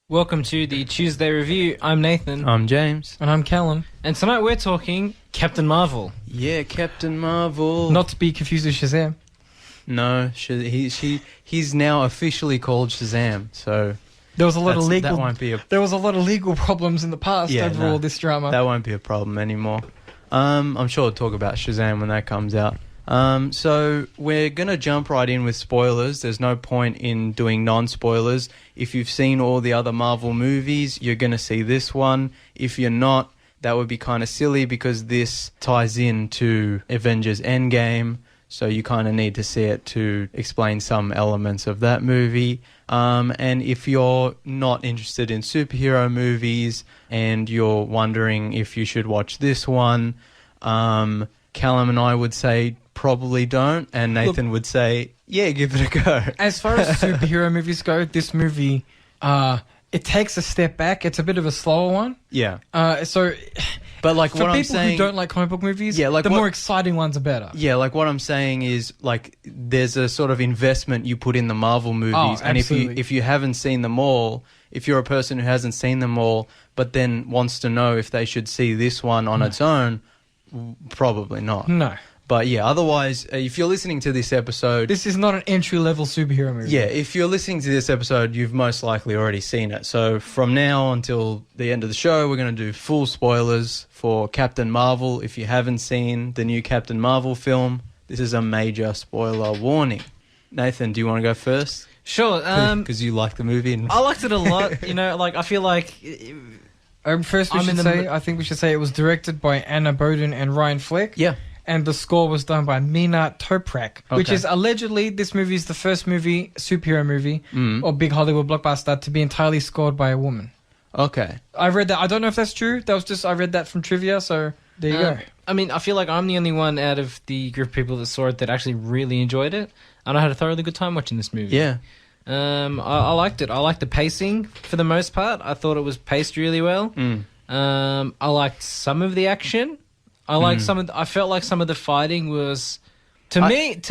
Welcome to the Tuesday Review. I'm Nathan. I'm James. And I'm Callum. And tonight we're talking Captain Marvel. Yeah, Captain Marvel. Not to be confused with Shazam. No, he's now officially called Shazam. So There was a lot of legal. That won't be There was a lot of legal problems in the past over all this drama. That won't be a problem anymore. I'm sure we'll talk about Shazam when that comes out. So we're going to jump right in with spoilers. There's no point in doing non-spoilers. If you've seen all the other Marvel movies, you're going to see this one. If you're not, that would be kind of silly because this ties into Avengers Endgame. So you kind of need to see it to explain some elements of that movie. And if you're not interested in superhero movies and you're wondering if you should watch this one, Callum and I would say probably don't, and Nathan would say, yeah, give it a go. As far as superhero movies go, this movie, it takes a step back. It's a bit of a slower one. Yeah. But like for what I'm people saying, who don't like comic book movies, yeah, like the more exciting ones are better. Yeah, like what I'm saying is, like, there's a sort of investment you put in the Marvel movies, and if you haven't seen them all, if you're a person who hasn't seen them all, but then wants to know if they should see this one on its own, probably not. No. But yeah, otherwise, if you're listening to this episode... This is not an entry-level superhero movie. Yeah, if you're listening to this episode, you've most likely already seen it. So from now until the end of the show, we're going to do full spoilers for Captain Marvel. If you haven't seen the new Captain Marvel film, this is a major spoiler warning. Nathan, do you want to go first? Sure. Because you like the movie. And I liked it a lot. I feel like... First, I think we should say it was directed by Anna Boden and Ryan Fleck. Yeah. And the score was done by Mina Toprak, which is allegedly, this movie is the first superhero movie, or big Hollywood blockbuster to be entirely scored by a woman. Okay. I read that. I don't know if that's true. I read that from trivia, so there you go. I mean, I feel like I'm the only one out of the group of people that saw it that actually really enjoyed it, and I had a thoroughly good time watching this movie. Yeah. I liked it. I liked the pacing for the most part. I thought it was paced really well. I liked some of the action. I felt like some of the fighting was, to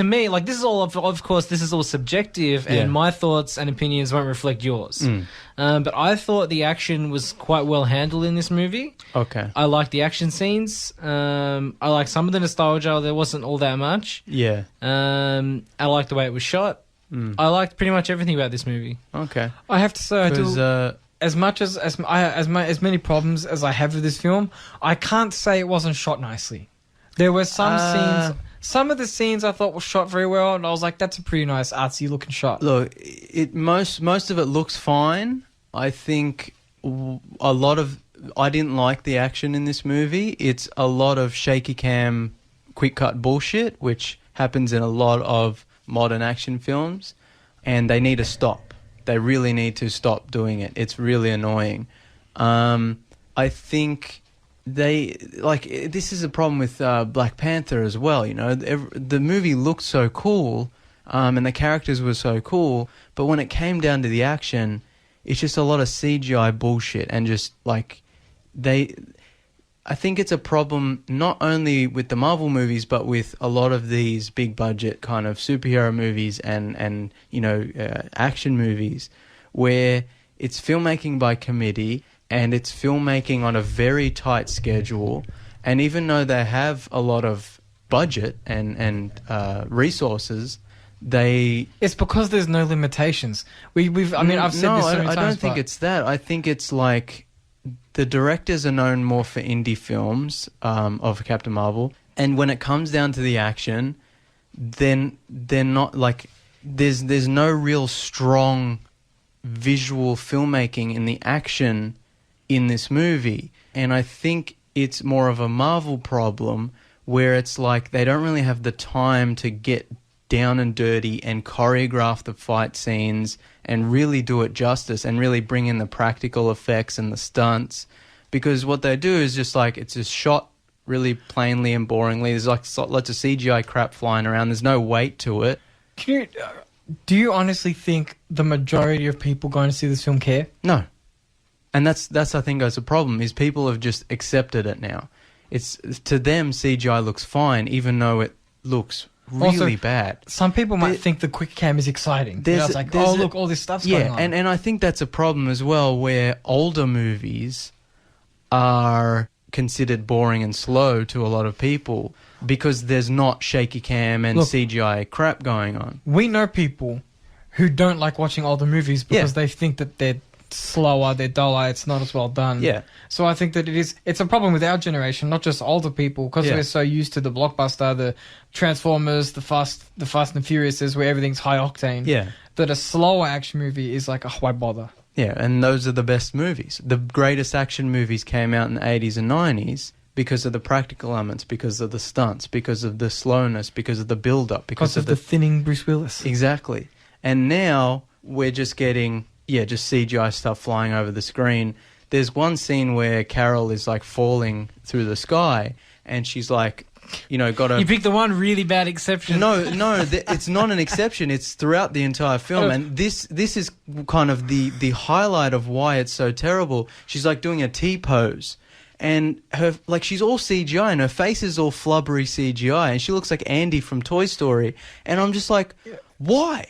me, like this is all, of course, this is all subjective, and my thoughts and opinions won't reflect yours. But I thought the action was quite well handled in this movie. Okay. I liked the action scenes. I liked some of the nostalgia. There wasn't all that much. Yeah. I liked the way it was shot. I liked pretty much everything about this movie. Okay. I have to say, I do. As many problems as I have with this film, I can't say it wasn't shot nicely. There were some scenes. Some of the scenes I thought were shot very well, and I was like, "That's a pretty nice artsy looking shot." Look, most of it looks fine. I think I didn't like the action in this movie. It's a lot of shaky cam, quick cut bullshit, which happens in a lot of modern action films, and they need to stop. They really need to stop doing it. It's really annoying. I think this is a problem with Black Panther as well. You know, the movie looked so cool, and the characters were so cool, but when it came down to the action, it's just a lot of CGI bullshit, and just like I think it's a problem not only with the Marvel movies, but with a lot of these big budget kind of superhero movies and action movies, where it's filmmaking by committee and it's filmmaking on a very tight schedule. And even though they have a lot of budget and resources, it's because there's no limitations. I've said this so many times. I don't think it's that. I think it's like, the directors are known more for indie films of Captain Marvel, and when it comes down to the action, then they're not like there's no real strong visual filmmaking in the action in this movie, and I think it's more of a Marvel problem where it's like they don't really have the time to get down and dirty and choreograph the fight scenes and really do it justice and really bring in the practical effects and the stunts, because what they do is just like, it's just shot really plainly and boringly. There's like lots of CGI crap flying around. There's no weight to it. Do you honestly think the majority of people going to see this film care? No. And that's I think that's the problem, is people have just accepted it now. It's to them, CGI looks fine, even though it looks really Also, bad. Some people might think the quick cam is exciting. It's like, oh, look, all this stuff's going on. And I think that's a problem as well, where older movies are considered boring and slow to a lot of people because there's not shaky cam and CGI crap going on. We know people who don't like watching older movies because they think that they're slower, they're duller, it's not as well done. Yeah. So I think that it's a problem with our generation, not just older people, because we're so used to the blockbuster, the Transformers, the Fast and Furious, where everything's high octane. Yeah. That a slower action movie is like, oh, why bother? Yeah, and those are the best movies. The greatest action movies came out in the 80s and 90s because of the practical elements, because of the stunts, because of the slowness, because of the build-up. Because of the thinning Bruce Willis. Exactly. And now we're just getting, just CGI stuff flying over the screen. There's one scene where Carol is like falling through the sky and she's like, got a... You picked the one really bad exception. No, it's not an exception. It's throughout the entire film, and this is kind of the highlight of why it's so terrible. She's like doing a T pose, and she's all CGI, and her face is all flubbery CGI, and she looks like Andy from Toy Story, and I'm just like, why?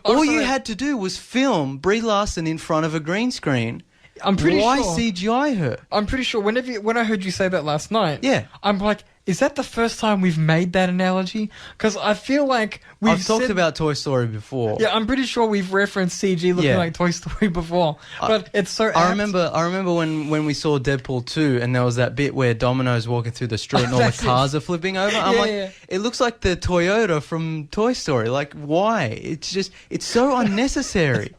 All you had to do was film Brie Larson in front of a green screen. I'm pretty Why sure. CGI her? I'm pretty sure. When I heard you say that last night, Yeah. I'm like, is that the first time we've made that analogy? Because I feel like I've talked about Toy Story before. Yeah, I'm pretty sure we've referenced CG looking like Toy Story before, but it's so. I remember when we saw Deadpool 2, and there was that bit where Domino's walking through the street and all the cars are flipping over. I'm it looks like the Toyota from Toy Story. Like, why? It's so unnecessary.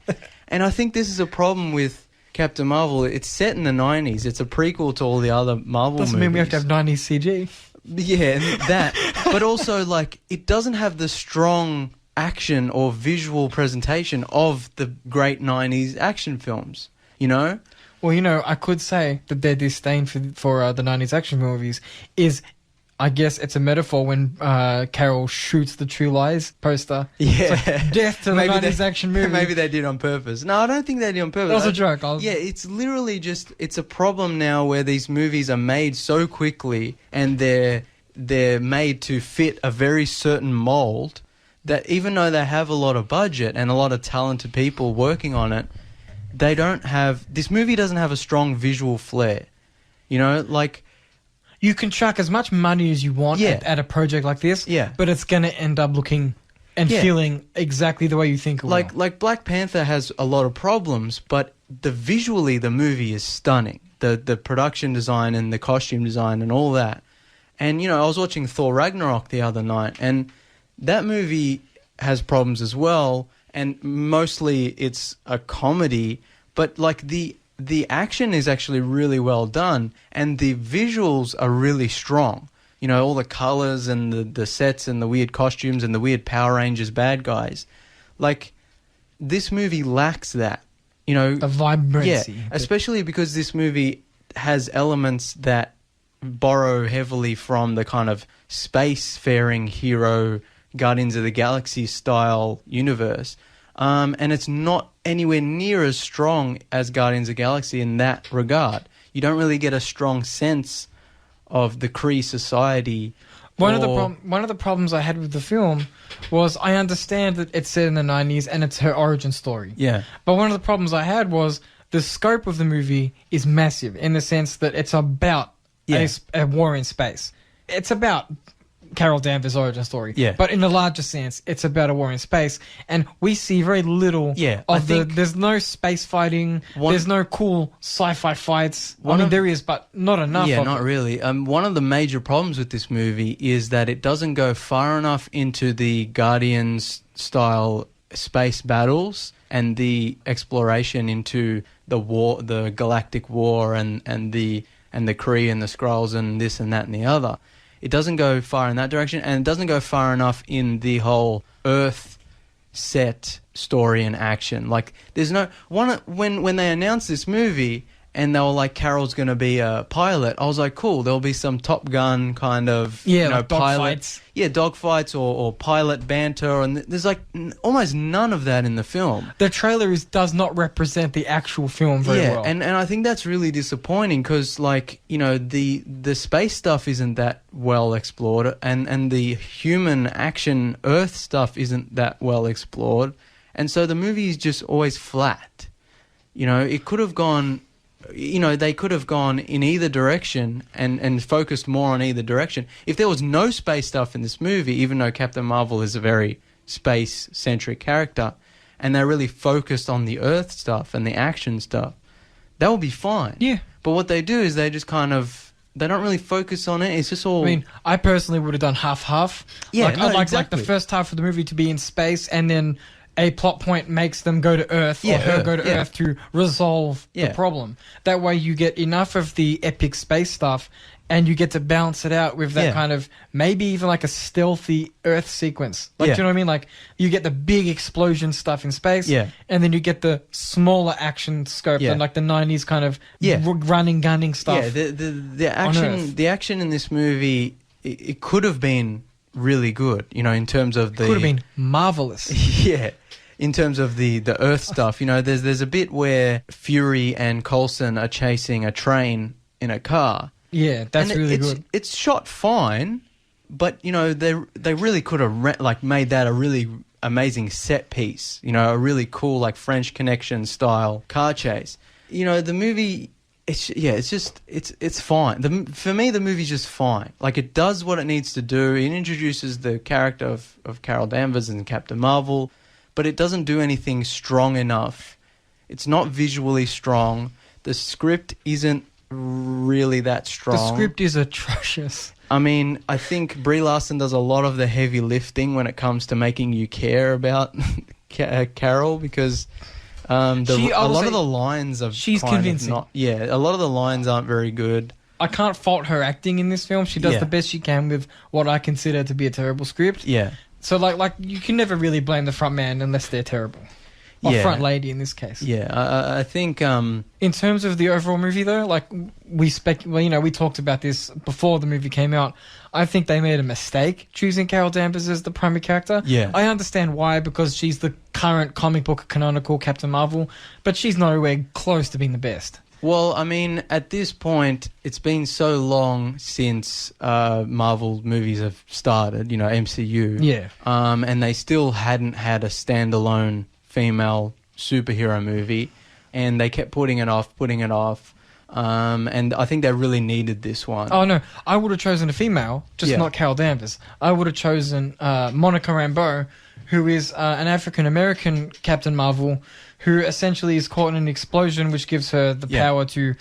And I think this is a problem with Captain Marvel. It's set in the 90s. It's a prequel to all the other Marvel movies. Doesn't mean we have to have 90s CG. Yeah, that. But also, it doesn't have the strong action or visual presentation of the great 90s action films, Well, I could say that their disdain for the 90s action movies is... I guess it's a metaphor when Carol shoots the True Lies poster. Yeah. It's like death to the 90s action movie. Maybe they did on purpose. No, I don't think they did on purpose. That was a joke. It's literally just... It's a problem now where these movies are made so quickly and they're made to fit a very certain mold that even though they have a lot of budget and a lot of talented people working on it, they don't have... This movie doesn't have a strong visual flair. You can chuck as much money as you want at a project like this, but it's going to end up looking and feeling exactly the way you think it will. Like Black Panther has a lot of problems, but visually the movie is stunning. The production design and the costume design and all that. And, I was watching Thor Ragnarok the other night, and that movie has problems as well, and mostly it's a comedy, but the action is actually really well done, and the visuals are really strong. All the colors and the sets and the weird costumes and the weird Power Rangers bad guys. This movie lacks that. The vibrancy. Yeah, especially because this movie has elements that borrow heavily from the kind of space-faring hero Guardians of the Galaxy style universe. And it's not anywhere near as strong as Guardians of the Galaxy in that regard. You don't really get a strong sense of the Kree society. One of the problems I had with the film was I understand that it's set in the 90s and it's her origin story. Yeah. But one of the problems I had was the scope of the movie is massive in the sense that it's about a war in space. It's about Carol Danvers' origin story. Yeah. But in a larger sense, it's about a war in space. And we see very little of there's no space fighting, there's no cool sci-fi fights. There is, but not enough. Yeah, not really. One of the major problems with this movie is that it doesn't go far enough into the Guardians-style space battles and the exploration into the war, the galactic war and the Kree and the Skrulls and this and that and the other. It doesn't go far in that direction, and it doesn't go far enough in the whole Earth set story and action. There's no one when they announced this movie and they were like, Carol's going to be a pilot. I was like, cool, there'll be some Top Gun kind of, like pilot. dogfights. Yeah, dogfights or pilot banter. And there's like almost none of that in the film. The trailer does not represent the actual film very well. And I think that's really disappointing because, like, the space stuff isn't that well explored and the human action Earth stuff isn't that well explored. And so the movie is just always flat. It could have gone... they could have gone in either direction and focused more on either direction. If there was no space stuff in this movie, even though Captain Marvel is a very space-centric character, and they really focused on the Earth stuff and the action stuff, that would be fine. Yeah. But what they do is they just kind of... They don't really focus on it. It's just all... I mean, I personally would have done half-half. Yeah, I'd like exactly. the first half of the movie to be in space, and then a plot point makes them go to Earth, or her go to Earth to resolve the problem. That way you get enough of the epic space stuff, and you get to balance it out with that kind of, maybe even like a stealthy Earth sequence. Like, do you know what I mean? Like, you get the big explosion stuff in space, and then you get the smaller action scope, and like the 90s kind of running, gunning stuff. Yeah, the action in this movie, it could have been really good, in terms of the... Could have been marvelous. Yeah. In terms of the Earth stuff, there's a bit where Fury and Coulson are chasing a train in a car. Yeah, that's really good. It's shot fine, but they really could have made that a really amazing set piece. A really cool like French Connection style car chase. The movie. It's fine. For me, the movie's just fine. Like, it does what it needs to do. It introduces the character of Carol Danvers and Captain Marvel, but it doesn't do anything strong enough. It's not visually strong. The script isn't really that strong. The script is atrocious. I mean, I think Brie Larson does a lot of the heavy lifting when it comes to making you care about Carol, because... a lot of the lines are she's convincing. A lot of the lines aren't very good. I can't fault her acting in this film. She does the best she can with what I consider to be a terrible script. Yeah. So like you can never really blame the front man unless they're terrible. Or front lady in this case. Yeah, I think... in terms of the overall movie, though, like we talked about this before the movie came out. I think they made a mistake choosing Carol Danvers as the primary character. Yeah. I understand why, because she's the current comic book canonical Captain Marvel, but she's nowhere close to being the best. Well, I mean, at this point, it's been so long since Marvel movies have started, MCU. Yeah. And they still hadn't had a standalone female superhero movie, and they kept putting it off, and I think they really needed this one. Oh no, I would have chosen a female, just not Carol Danvers. I would have chosen Monica Rambeau, who is an African-American Captain Marvel, who essentially is caught in an explosion which gives her the power to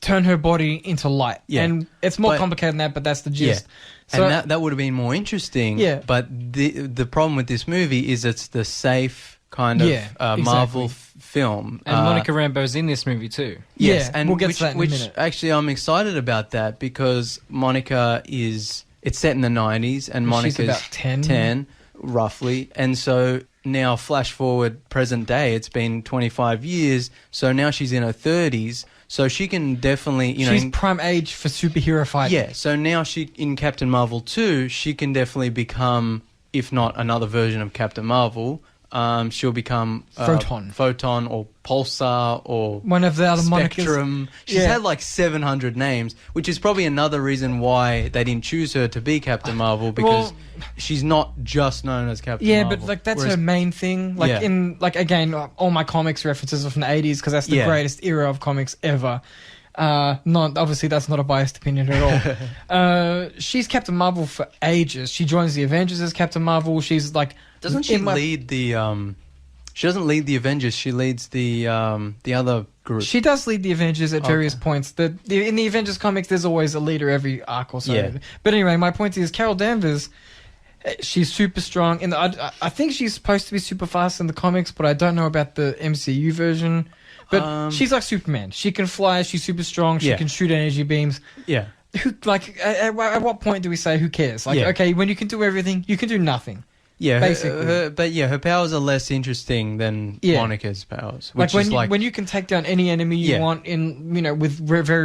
turn her body into light. And it's more complicated than that, but that's the gist. So, and that would have been more interesting. Yeah. But the problem with this movie is it's the safe kind of Marvel film. And Monica Rambeau's in this movie too. Yes, and we'll get to that in a minute. Actually, I'm excited about that because Monica it's set in the 90s and Monica's about 10 roughly. And so now flash forward present day, it's been 25 years, so now she's in her 30s. So she can definitely, she's prime age for superhero fighting. Yeah, so now in Captain Marvel 2, she can definitely become, if not another version of Captain Marvel, she'll become Photon or Pulsar or one of the other Spectrum. She's had like 700 names, which is probably another reason why they didn't choose her to be Captain Marvel, because she's not just known as Captain Marvel. Yeah, but like that's her main thing. Like again, all my comics references are from the 80s because that's the greatest era of comics ever. Obviously that's not a biased opinion at all. She's Captain Marvel for ages. She joins the Avengers as Captain Marvel. She's like... Doesn't she lead the... she doesn't lead the Avengers. She leads the other group. She does lead the Avengers at various points. In the Avengers comics, there's always a leader every arc or so. Yeah. But anyway, my point is Carol Danvers, she's super strong. I think she's supposed to be super fast in the comics, but I don't know about the MCU version. But she's like Superman. She can fly. She's super strong. She can shoot energy beams. Yeah. At what point do we say who cares? Like, okay, when you can do everything, you can do nothing. Yeah, basically. her powers are less interesting than Yeah. Monica's powers. Like Which when you can take down any enemy you Yeah. want with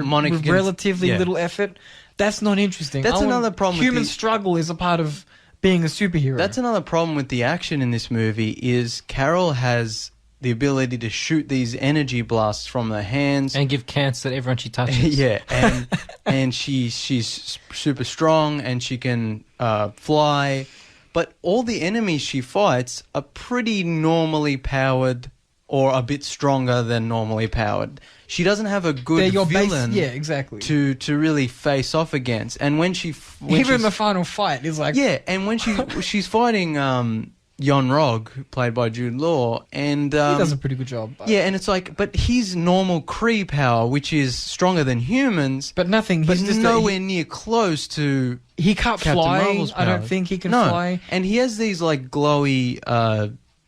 Monica with can- relatively yeah. little effort, that's not interesting. That's I want- another problem with Human the- struggle is a part of being a superhero. That's another problem with the action in this movie is Carol has the ability to shoot these energy blasts from her hands. And give cancer to everyone she touches. Yeah, and she's super strong and she can fly, but all the enemies she fights are pretty normally powered or a bit stronger than normally powered. She doesn't have a good They're your villain yeah, exactly. to really face off against. And when Even she's- the final fight is like yeah, and when she's fighting Yon Rog, played by Jude Law, and he does a pretty good job. yeah, and it's like, but his normal Kree power, which is stronger than humans, But nothing. but He's just nowhere near close to he can't Captain fly. Marvel's I don't powers. think he can no. fly. And he has these like glowy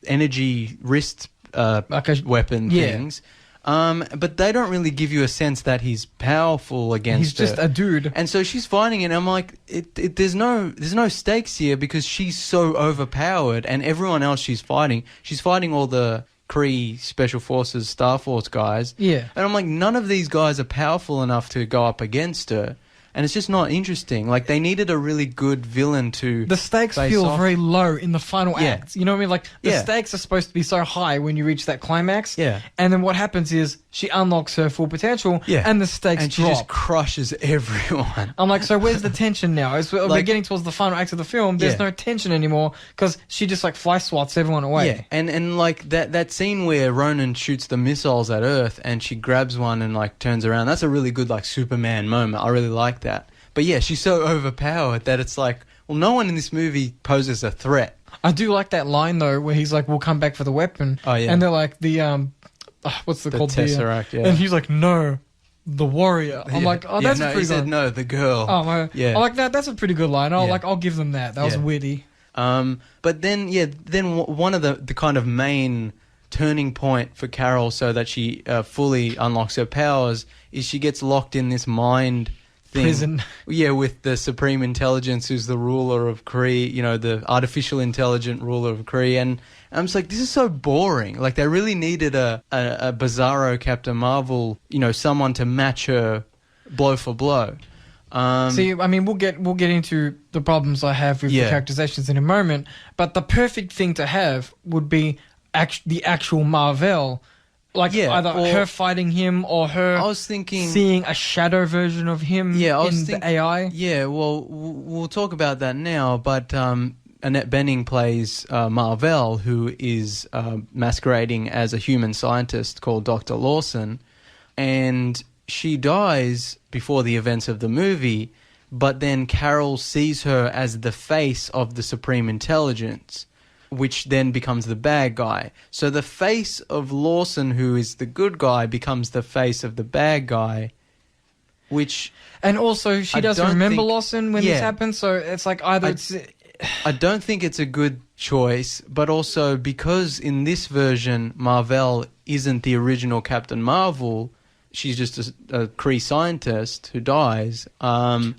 energy wrist Like a weapon yeah. things. But they don't really give you a sense that he's powerful against He's just her. a dude. And so she's fighting, and I'm like, there's no stakes here because she's so overpowered, and everyone else she's fighting all the Kree Special Forces Star Force guys. Yeah. And I'm like, none of these guys are powerful enough to go up against her. And it's just not interesting. Like, they needed a really good villain to The stakes face feel off. very low in the final Yeah. act. You know what I mean? Like the Yeah. stakes are supposed to be so high when you reach that climax. Yeah. And then what happens is she unlocks her full potential. Yeah. And the stakes and she drop. just crushes everyone. I'm like, so where's the tension now? We're Like- getting towards the final act of the film. There's Yeah. no tension anymore because she just like fly swats everyone away. Yeah, and like that scene where Ronan shoots the missiles at Earth and she grabs one and like turns around, that's a really good like Superman moment. I really like that. But yeah, she's so overpowered that it's like, well, no one in this movie poses a threat. I do like that line though, where he's like, "We'll come back for the weapon." Oh, yeah. And they're like the what's the called? Tesseract, yeah. And he's like, "No, the warrior." I'm Yeah. like, "Oh, Yeah, that's no, a he pretty said good." no, the girl. Oh my, Yeah. I'm like that's a pretty good line. Yeah. I'll give them that. That was Yeah. witty. But then one of the kind of main turning point for Carol so that she fully unlocks her powers is she gets locked in this mind thing. Prison. Yeah, with the Supreme Intelligence, who's the ruler of Kree, the artificial intelligent ruler of Kree. And I'm just like, this is so boring. Like, they really needed a bizarro Captain Marvel, someone to match her blow for blow. See, I mean, we'll get into the problems I have with the Yeah. characterizations in a moment. But the perfect thing to have would be the actual Marvel. Like Yeah, either or- her fighting him or her I was thinking... seeing a shadow version of him Yeah, I was in think- the AI. Yeah, well, we'll talk about that now, but Annette Bening plays Marvel, who is masquerading as a human scientist called Dr. Lawson, and she dies before the events of the movie, but then Carol sees her as the face of the Supreme Intelligence, which then becomes the bad guy. So the face of Lawson, who is the good guy, becomes the face of the bad guy, which... And also, she I doesn't don't remember think- Lawson when Yeah. this happened, so it's like either it's... I don't think it's a good choice, but also because in this version, Marvel isn't the original Captain Marvel, she's just a Kree scientist who dies.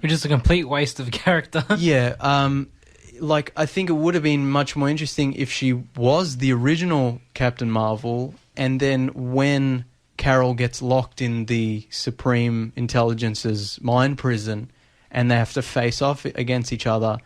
Which is a complete waste of character. Yeah, I think it would have been much more interesting if she was the original Captain Marvel, and then when Carol gets locked in the Supreme Intelligence's mind prison and they have to face off against each other,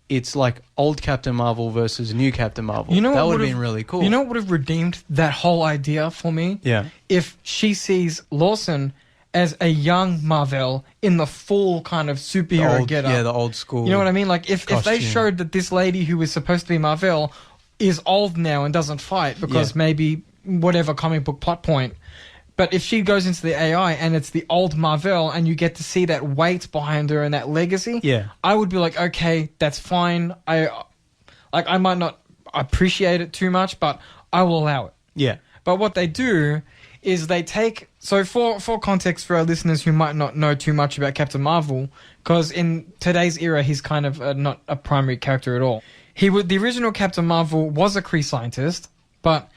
it's like old Captain Marvel versus new Captain Marvel. You know that what would have would've- been really cool. You know what would have redeemed that whole idea for me? Yeah. If she sees Lawson as a young Marvel in the full kind of superhero getup. Yeah, the old school. You know what I mean? Like if they costume. showed that this lady who is supposed to be Marvel is old now and doesn't fight because Yeah. maybe whatever comic book plot point. But if she goes into the AI and it's the old Marvel and you get to see that weight behind her and that legacy, Yeah. I would be like, okay, that's fine. I might not appreciate it too much, but I will allow it. Yeah. But what they do is they take... So for context for our listeners who might not know too much about Captain Marvel, because in today's era, he's kind of not a primary character at all. The original Captain Marvel was a Kree scientist, but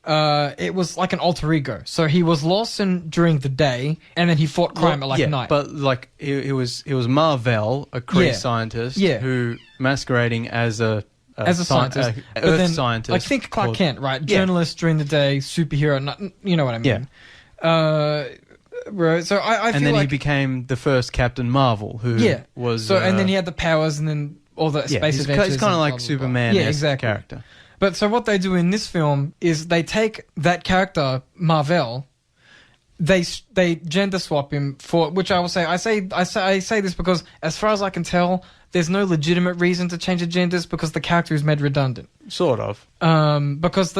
it was like an alter ego. So he was Lawson during the day, and then he fought crime at night. But like it was Marvel, a Kree Yeah. scientist, Yeah. who masquerading as a as a scientist, but Earth then, scientist. like think Clark called- Kent, right? Yeah. Journalist during the day, superhero. You know what I mean? Right. So I feel And then like he became the first Captain Marvel, who was... so, and then he had the powers, and then all the space he's adventures. kind of and like blah, blah, blah. Superman Yeah, exactly. character. But so what they do in this film is they take that character Mar-Vell, they gender swap him for, which I will say I say this because as far as I can tell, there's no legitimate reason to change the genders because the character is made redundant. Sort of. Because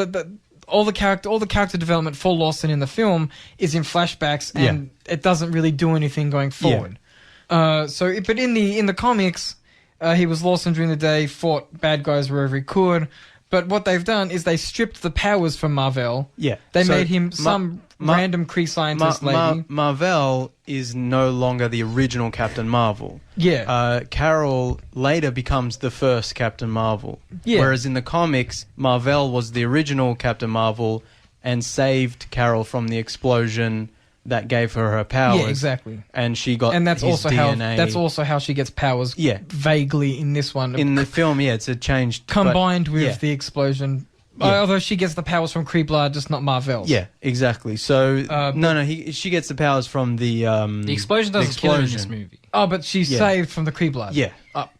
all the character development for Lawson in the film is in flashbacks and it doesn't really do anything going forward. But in the comics, he was Lawson during the day, fought bad guys wherever he could. But what they've done is they stripped the powers from Mar-Vell. Yeah. They So made him some random Kree scientist lady. Mar-Vell is no longer the original Captain Marvel. Yeah. Carol later becomes the first Captain Marvel. Yeah. Whereas in the comics, Mar-Vell was the original Captain Marvel and saved Carol from the explosion that gave her powers. Yeah, exactly. And she got And that's his also DNA. how she gets powers. Yeah. Vaguely in this one. In the film, it's a changed... combined with yeah. the explosion. Yeah. Although she gets the powers from Kree blood, just not Mar-Vell's. Yeah, exactly. So she gets the powers from the The explosion doesn't kill her in this movie. Oh, but she's saved from the Kree blood. Yeah.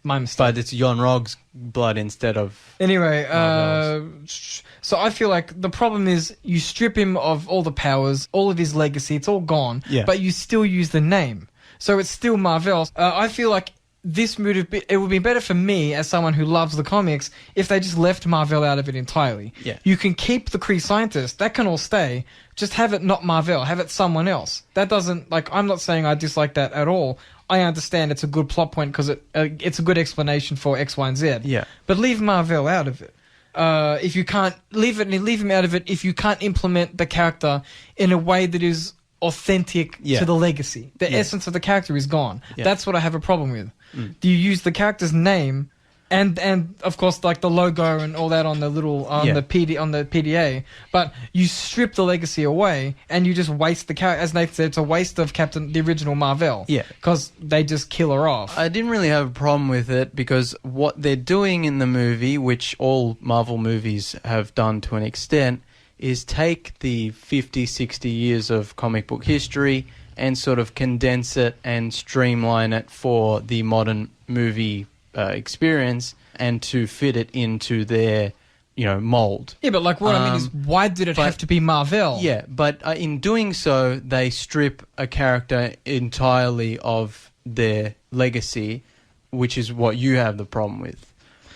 My mistake. But it's Jon Rog's blood instead of... Anyway, Mar-Vell's. so I feel like the problem is you strip him of all the powers, all of his legacy, it's all gone, but you still use the name. So it's still Mar-Vell's. I feel like it would be better for me as someone who loves the comics if they just left Mar-Vell out of it entirely. Yeah. You can keep the Kree scientist, that can all stay, just have it not Mar-Vell, have it someone else. That doesn't, like, I'm not saying I dislike that at all. I understand it's a good plot point because it's a good explanation for X, Y, and Z. Yeah. But leave Mar-Vell out of it. If you can't leave him out of it, if you can't implement the character in a way that is authentic to the legacy, the essence of the character is gone. Yeah. That's what I have a problem with. Do you use the character's name and of course like the logo and all that on the little the PDA, but you strip the legacy away and you just waste the character. As Nathan said, it's a waste of the original Mar-Vell. Yeah. Because they just kill her off. I didn't really have a problem with it because what they're doing in the movie, which all Marvel movies have done to an extent, is take the 50, 60 years of comic book history and sort of condense it and streamline it for the modern movie experience and to fit it into their, mold. Yeah, but like what I mean is, why did it have to be Mar-Vell? Yeah, but in doing so, they strip a character entirely of their legacy, which is what you have the problem with.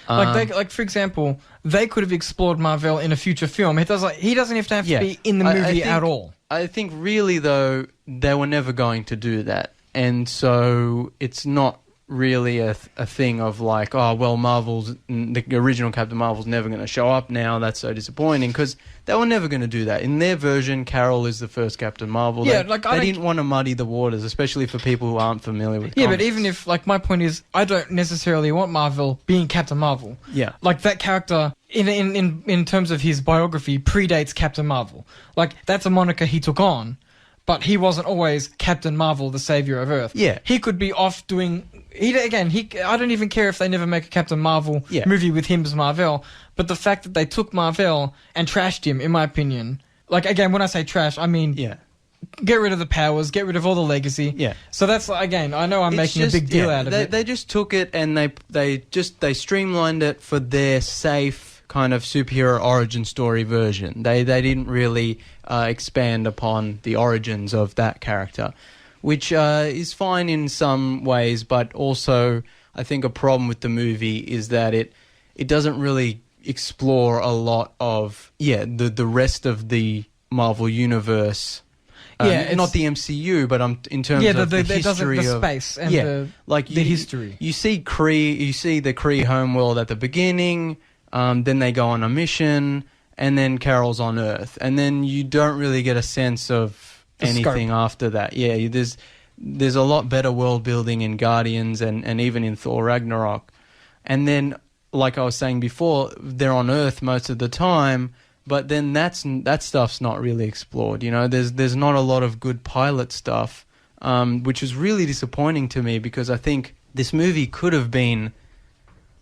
Like for example, they could have explored Mar-Vell in a future film. He doesn't have to be in the movie at all. I think really though they were never going to do that, and so it's not really a thing of like, oh well, the original Captain Marvel's never going to show up now. That's so disappointing because they were never going to do that. In their version, Carol is the first Captain Marvel. Yeah, they didn't want to muddy the waters, especially for people who aren't familiar with. Yeah, comics. but even if my point is, I don't necessarily want Mar-Vell being Captain Marvel. Yeah, like that character in terms of his biography predates Captain Marvel. Like that's a moniker he took on. But he wasn't always Captain Marvel, the savior of Earth. Yeah. He could be off doing... I don't even care if they never make a Captain Marvel movie with him as Mar-Vell. But the fact that they took Mar-Vell and trashed him, in my opinion... Like, again, when I say trash, I mean... Yeah. Get rid of the powers, get rid of all the legacy. Yeah. So that's, again, I know I'm making a big deal out of it. They just took it and they streamlined it for their safe... kind of superhero origin story version. They didn't really expand upon the origins of that character, which is fine in some ways, but also I think a problem with the movie is that it doesn't really explore a lot of the rest of the Marvel universe. Not the MCU, but in terms of the history of space and the history. You see the Kree homeworld at the beginning. Then they go on a mission, and then Carol's on Earth, and then you don't really get a sense of anything after that. Yeah, there's a lot better world building in Guardians and even in Thor Ragnarok, and then like I was saying before, they're on Earth most of the time, but then that stuff's not really explored. There's not a lot of good pilot stuff, which is really disappointing to me because I think this movie could have been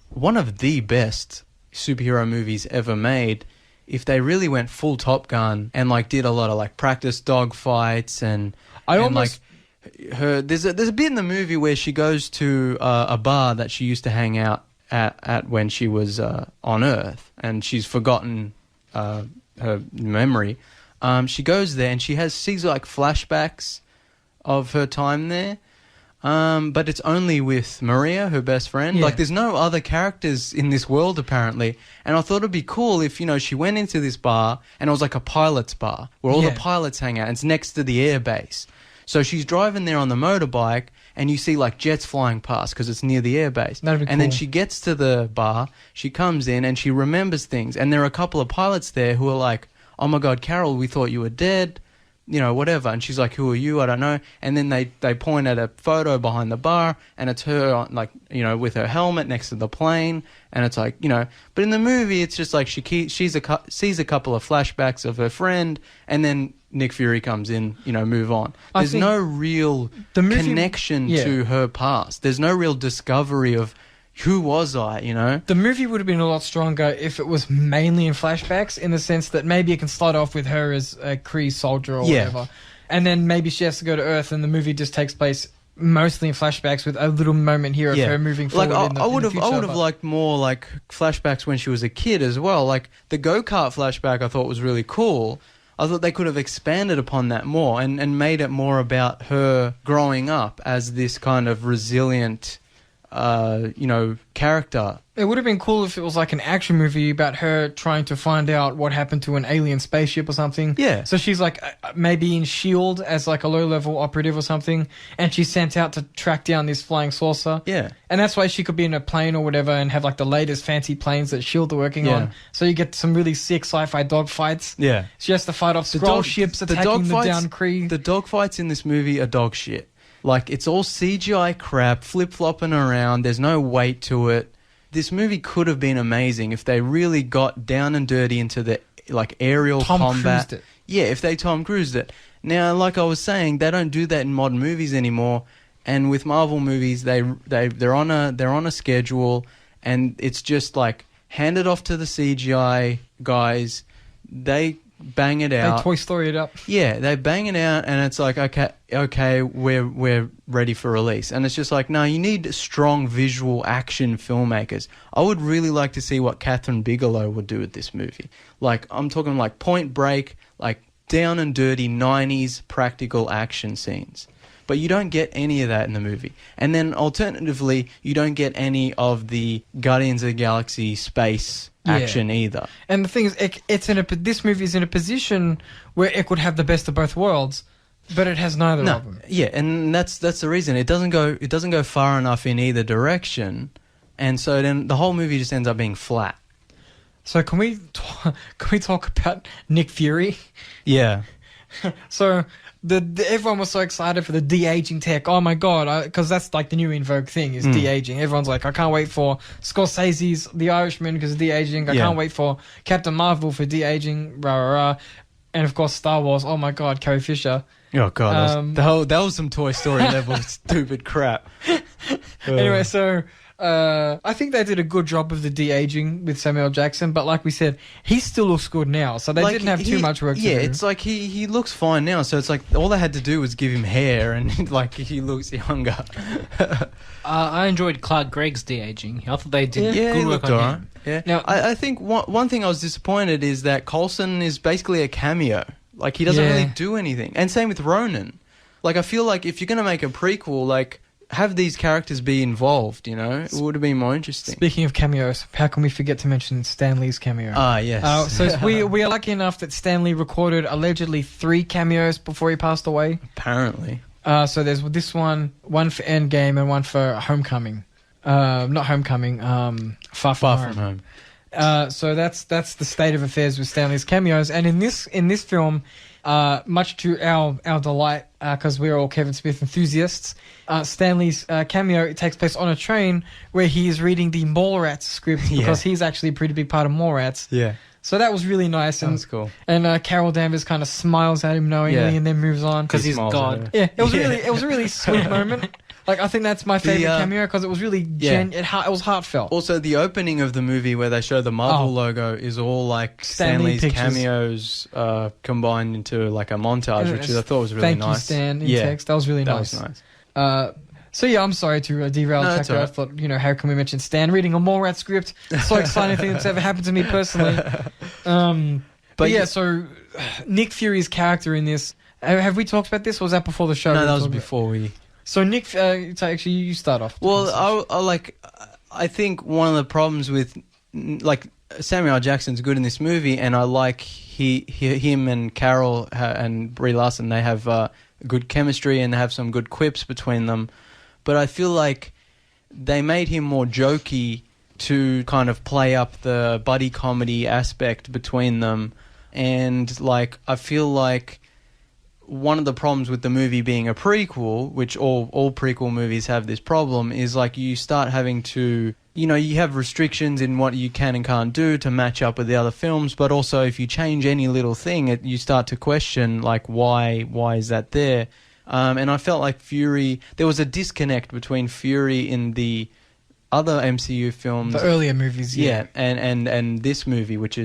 one of the best superhero movies ever made, if they really went full Top Gun and like did a lot of like practice dog fights and there's a bit in the movie where she goes to a bar that she used to hang out at when she was on Earth, and she's forgotten her memory. She goes there and she sees like flashbacks of her time there. But it's only with Maria, her best friend. Yeah. Like, there's no other characters in this world, apparently. And I thought it'd be cool if, she went into this bar and it was like a pilot's bar where all the pilots hang out. And it's next to the air base. So she's driving there on the motorbike and you see like jets flying past because it's near the air base. That'd be cool. And then she gets to the bar, she comes in and she remembers things. And there are a couple of pilots there who are like, "Oh my God, Carol, we thought you were dead." Whatever. And she's like, "Who are you? I don't know." And then they point at a photo behind the bar and it's her, with her helmet next to the plane. And it's like, but in the movie, it's just like she sees a couple of flashbacks of her friend and then Nick Fury comes in, move on. There's no real connection to her past. There's no real discovery of who was I, The movie would have been a lot stronger if it was mainly in flashbacks, in the sense that maybe it can start off with her as a Kree soldier or whatever. And then maybe she has to go to Earth and the movie just takes place mostly in flashbacks with a little moment here of her moving forward I would have liked more like flashbacks when she was a kid as well. Like the go-kart flashback I thought was really cool. I thought they could have expanded upon that more and made it more about her growing up as this kind of resilient character. It would have been cool if it was like an action movie about her trying to find out what happened to an alien spaceship or something. Yeah. So she's like maybe in S.H.I.E.L.D. as like a low-level operative or something, and she's sent out to track down this flying saucer. Yeah. And that's why she could be in a plane or whatever and have like the latest fancy planes that S.H.I.E.L.D. are working on. So you get some really sick sci-fi dogfights. Yeah. She has to fight off Skrull ships attacking the down Kree. The dogfights in this movie are dog shit. Like, it's all CGI crap, flip-flopping around. There's no weight to it. This movie could have been amazing if they really got down and dirty into the, like, aerial combat. Tom Cruised it. Yeah, if they Tom Cruised it. Now, like I was saying, they don't do that in modern movies anymore. And with Marvel movies, they're on a schedule, and it's just, like, hand it off to the CGI guys. They bang it out. They Toy Story it up. Yeah, they bang it out, and it's like, okay, we're ready for release. And it's just like, no, you need strong visual action filmmakers. I would really like to see what Catherine Bigelow would do with this movie. Like, I'm talking like Point Break, like down and dirty 90s practical action scenes. But you don't get any of that in the movie. And then alternatively, you don't get any of the Guardians of the Galaxy space action either. And the thing is, this movie is in a position where it could have the best of both worlds, but it has neither of them. Yeah, and that's the reason. It doesn't go far enough in either direction, and so then the whole movie just ends up being flat. So can we talk about Nick Fury? Yeah. So everyone was so excited for the de-aging tech. Oh my God, because that's like the new in vogue thing is de-aging. Everyone's like, I can't wait for Scorsese's The Irishman because of de-aging. I can't wait for Captain Marvel for de-aging. Rah, rah, rah. And of course Star Wars. Oh my God, Carrie Fisher. Oh God, that was some Toy Story level stupid crap. Anyway, so I think they did a good job of the de-aging with Samuel L. Jackson, but like we said, he still looks good now, so they didn't have too much work to do. Yeah, it's like he looks fine now, so it's like all they had to do was give him hair and like he looks younger. I enjoyed Clark Gregg's de-aging. I thought they did good work on him. Yeah. Now, I think one thing I was disappointed is that Coulson is basically a cameo. Like, he doesn't really do anything. And same with Ronan. Like, I feel like if you're going to make a prequel, like, have these characters be involved, It would have been more interesting. Speaking of cameos, how can we forget to mention Stan Lee's cameo? Ah, yes. So we are lucky enough that Stan Lee recorded allegedly 3 cameos before he passed away. Apparently. So there's this one for Endgame and one for Homecoming. Not Homecoming, Far From Home. So that's the state of affairs with Stanley's cameos, and in this film, much to our delight, because we're all Kevin Smith enthusiasts, Stanley's cameo takes place on a train where he is reading the Mallrats script because he's actually a pretty big part of Mallrats. Yeah. So that was really nice. That was cool. And Carol Danvers kind of smiles at him knowingly and then moves on because he's God. Yeah, it was a really sweet moment. Like, I think that's my favorite The, cameo because it was really it was heartfelt. Also, the opening of the movie where they show the Marvel logo is all like Stan Lee Stanley's pictures. cameos combined into like a montage, which I thought was really Thank nice. you, Stan, in text. That was really nice. That was nice. So yeah, I'm sorry to derail No, the that's track. I all right. thought, how can we mention Stan reading a Mallrats script? So exciting thing that's ever happened to me personally. But yeah, so Nick Fury's character in this. Have we talked about this, or was that before the show? No, that was before we. So Nick, so actually, you start off. Well, I think one of the problems with like Samuel L. Jackson's good in this movie, and I like him and Carol and Brie Larson. They have good chemistry and they have some good quips between them. But I feel like they made him more jokey to kind of play up the buddy comedy aspect between them, and like I feel like one of the problems with the movie being a prequel, which all prequel movies have this problem, is like you start having to, you have restrictions in what you can and can't do to match up with the other films, but also if you change any little thing, you start to question, like, why is that there? And I felt like there was a disconnect between Fury in the other MCU films. The earlier movies, yeah. And this movie, which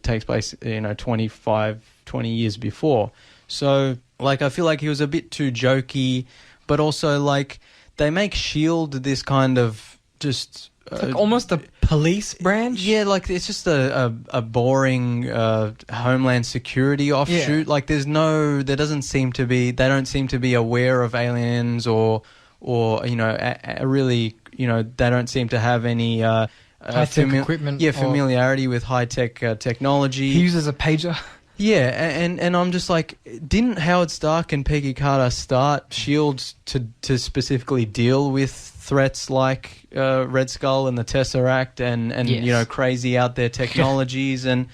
takes place, 20 years before. So, like, I feel like he was a bit too jokey, but also, like, they make S.H.I.E.L.D. this kind of just... like almost a police branch? Yeah, like, it's just a boring Homeland Security offshoot. Yeah. Like, they don't seem to be aware of aliens or really, they don't seem to have any... high-tech equipment. Yeah, familiarity with high-tech technology. He uses a pager. Yeah, and I'm just like, didn't Howard Stark and Peggy Carter start S.H.I.E.L.D. to specifically deal with threats like Red Skull and the Tesseract and Yes. crazy out there technologies and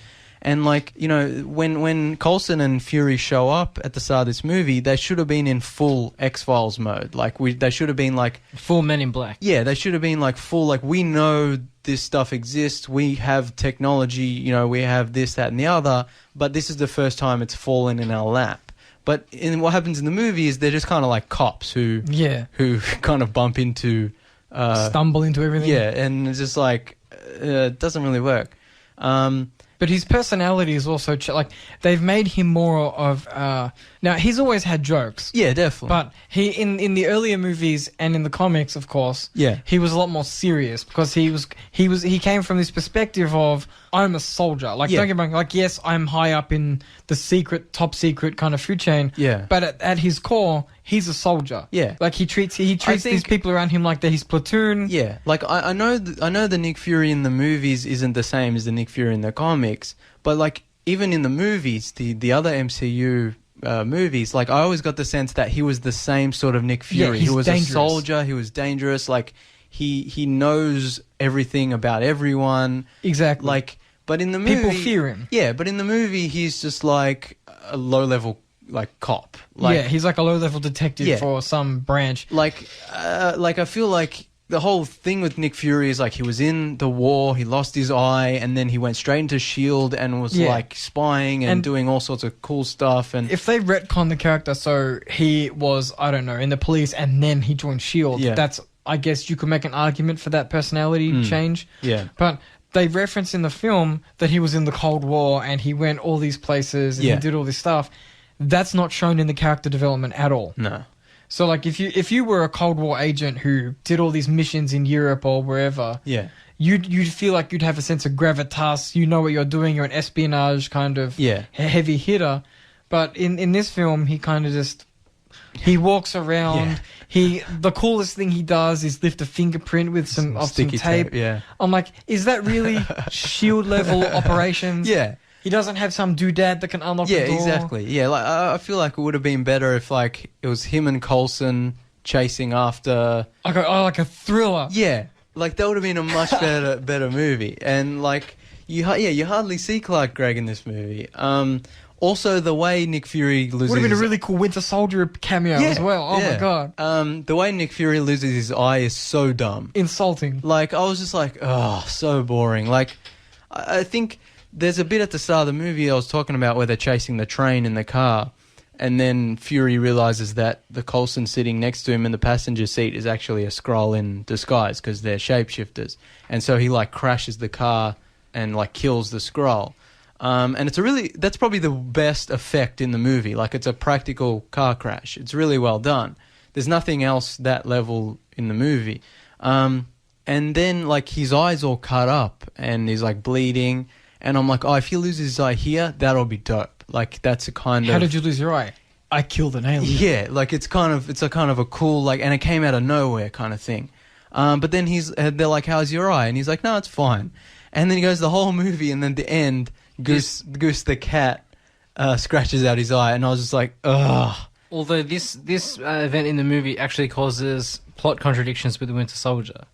like, when Coulson and Fury show up at the start of this movie, they should have been in full X-Files mode. Like, they should have been like... Full Men in Black. Yeah, they should have been like full, like, we know this stuff exists, we have technology, we have this, that, and the other, but this is the first time it's fallen in our lap. But what happens in the movie is they're just kind of like cops who kind of bump into... stumble into everything. Yeah, and it's just like, it doesn't really work. But his personality is also... like, they've made him more of... now, he's always had jokes. Yeah, definitely. But he in the earlier movies and in the comics, of course, he was a lot more serious because he came from this perspective of, I'm a soldier. Like, don't get me wrong, like, yes, I'm high up in the top secret kind of food chain. Yeah. But at his core, he's a soldier. Yeah. Like, he treats these people around him like they're his platoon. Yeah. Like, I know the Nick Fury in the movies isn't the same as the Nick Fury in the comics, but like, even in the movies, the other MCU movies, like, I always got the sense that he was the same sort of Nick Fury. He was dangerous. A soldier. He was dangerous. Like, he knows everything about everyone. Exactly. Like, but in the movie, people fear him. Yeah, but in the movie, he's just like a low-level like cop. Like, he's like a low-level detective for some branch. Like I feel like the whole thing with Nick Fury is like he was in the war, he lost his eye, and then he went straight into S.H.I.E.L.D. and was like spying and doing all sorts of cool stuff. And if they retcon the character so he was, I don't know, in the police and then he joined S.H.I.E.L.D., that's, I guess you could make an argument for that personality change. Yeah. But they reference in the film that he was in the Cold War and he went all these places and he did all this stuff. That's not shown in the character development at all. No. So, like, if you were a Cold War agent who did all these missions in Europe or wherever, you'd feel like you'd have a sense of gravitas. You know what you're doing. You're an espionage kind of heavy hitter. But in this film, he kind of just... He walks around. The coolest thing he does is lift a fingerprint with some tape. Yeah. I'm like, is that really S.H.I.E.L.D. level operations? Yeah. He doesn't have some doodad that can unlock the door. Yeah, exactly. Yeah, like I feel like it would have been better if like it was him and Coulson chasing after like a thriller. Yeah. Like that would have been a much better movie. And like you hardly see Clark Gregg in this movie. Also, the way Nick Fury loses... Would have been a really cool Winter Soldier cameo as well. Oh, my God. The way Nick Fury loses his eye is so dumb. Insulting. Like, I was just like, oh, so boring. Like, I think there's a bit at the start of the movie I was talking about where they're chasing the train in the car. And then Fury realizes that the Coulson sitting next to him in the passenger seat is actually a Skrull in disguise because they're shapeshifters. And so he like crashes the car and like kills the Skrull. And that's probably the best effect in the movie. Like it's a practical car crash. It's really well done. There's nothing else that level in the movie. And then like his eye's all cut up and he's like bleeding. And I'm like, oh, if he loses his eye here, that'll be dope. Like that's a kind of... How did you lose your eye? I killed an alien. Yeah, like it's a kind of a cool, like, and it came out of nowhere kind of thing. But then they're like, how's your eye? And he's like, no, it's fine. And then he goes the whole movie, and then at the end, Goose the cat scratches out his eye, and I was just like, ugh. Although this event in the movie actually causes plot contradictions with the Winter Soldier.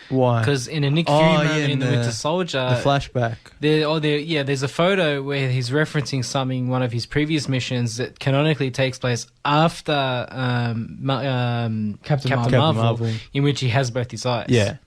Why? Because in a Nick Fury moment in the Winter Soldier, the flashback, there's a photo where he's referencing one of his previous missions that canonically takes place after Captain Marvel, in which he has both his eyes. Yeah.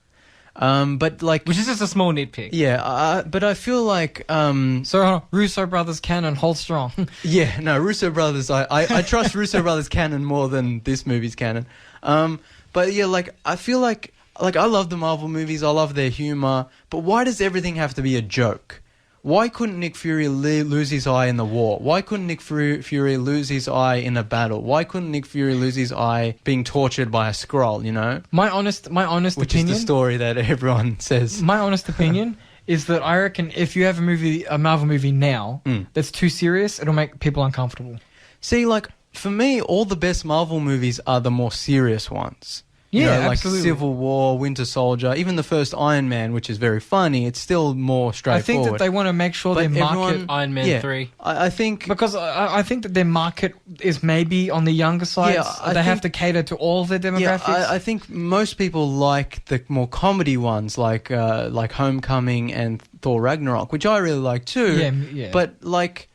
But like, which is just a small nitpick. Yeah, but I feel like so Russo brothers canon hold strong. Yeah, no, Russo brothers. I trust Russo brothers canon more than this movie's canon. But yeah, like I feel like I love the Marvel movies. I love their humor. But why does everything have to be a joke? Why couldn't Nick Fury lose his eye in the war? Why couldn't Nick Fury lose his eye in a battle? Why couldn't Nick Fury lose his eye being tortured by a Skrull, you know? My honest Which opinion... is the story that everyone says. My honest opinion is that I reckon if you have a Marvel movie now that's too serious, it'll make people uncomfortable. See, like, for me, all the best Marvel movies are the more serious ones. Yeah, you know, like absolutely. Civil War, Winter Soldier, even the first Iron Man, which is very funny, it's still more straightforward. I think that they want to make sure their market... Iron Man 3. I think... Because I think that their market is maybe on the younger side. Yeah, they have to cater to all of their demographics. Yeah, I think most people like the more comedy ones, like Homecoming and Thor Ragnarok, which I really like too. Yeah. But, like...